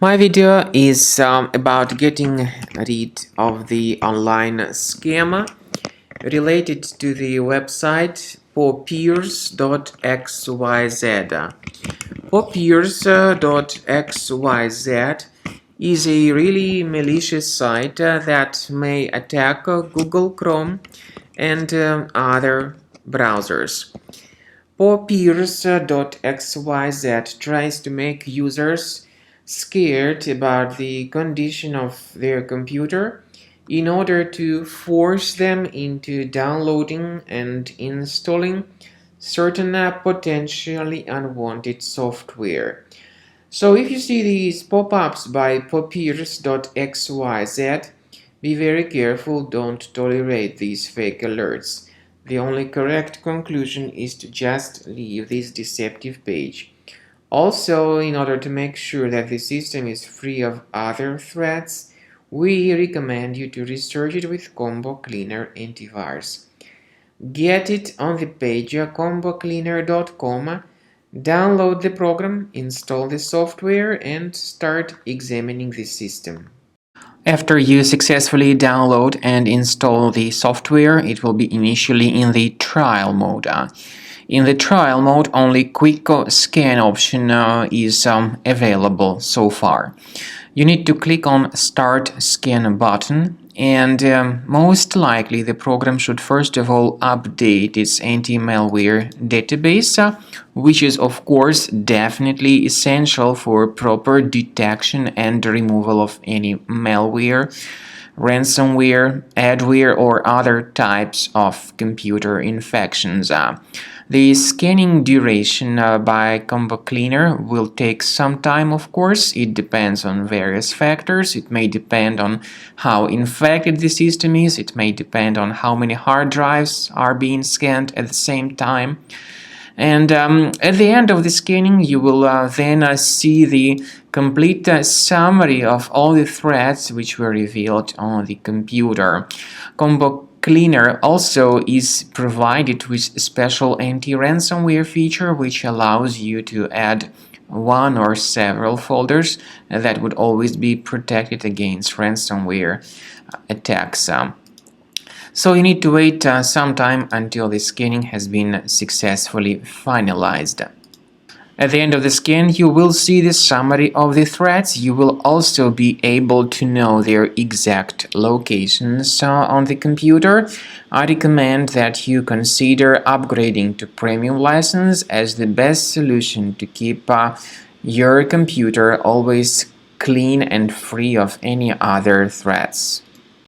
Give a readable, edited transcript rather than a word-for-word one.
My video is about getting rid of the online scam related to the website Popirs.xyz. Popirs.xyz is a really malicious site that may attack Google Chrome and other browsers. Popirs.xyz tries to make users scared about the condition of their computer in order to force them into downloading and installing certain potentially unwanted software. So if you see these pop-ups by Popirs.xyz, be very careful, don't tolerate these fake alerts. The only correct conclusion is to just leave this deceptive page. Also, in order to make sure that the system is free of other threats, we recommend you to research it with Combo Cleaner antivirus. Get it on the page combocleaner.com, download the program, install the software, and start examining the system. After you successfully download and install the software, it will be initially in the trial mode. In the trial mode, only quick scan option is available so far. You need to click on Start Scan button, and most likely the program should first of all update its anti-malware database, which is of course definitely essential for proper detection and removal of any malware, ransomware, adware, or other types of computer infections. The scanning duration by Combo Cleaner will take some time, of course. It depends on various factors. It may depend on how infected the system is. It may depend on how many hard drives are being scanned at the same time. And at the end of the scanning, you will then see the complete summary of all the threats which were revealed on the computer. Combo Cleaner also is provided with a special anti-ransomware feature which allows you to add one or several folders that would always be protected against ransomware attacks. So you need to wait some time until the scanning has been successfully finalized. At the end of the scan, you will see the summary of the threats. You will also be able to know their exact locations on the computer. I recommend that you consider upgrading to premium license as the best solution to keep your computer always clean and free of any other threats.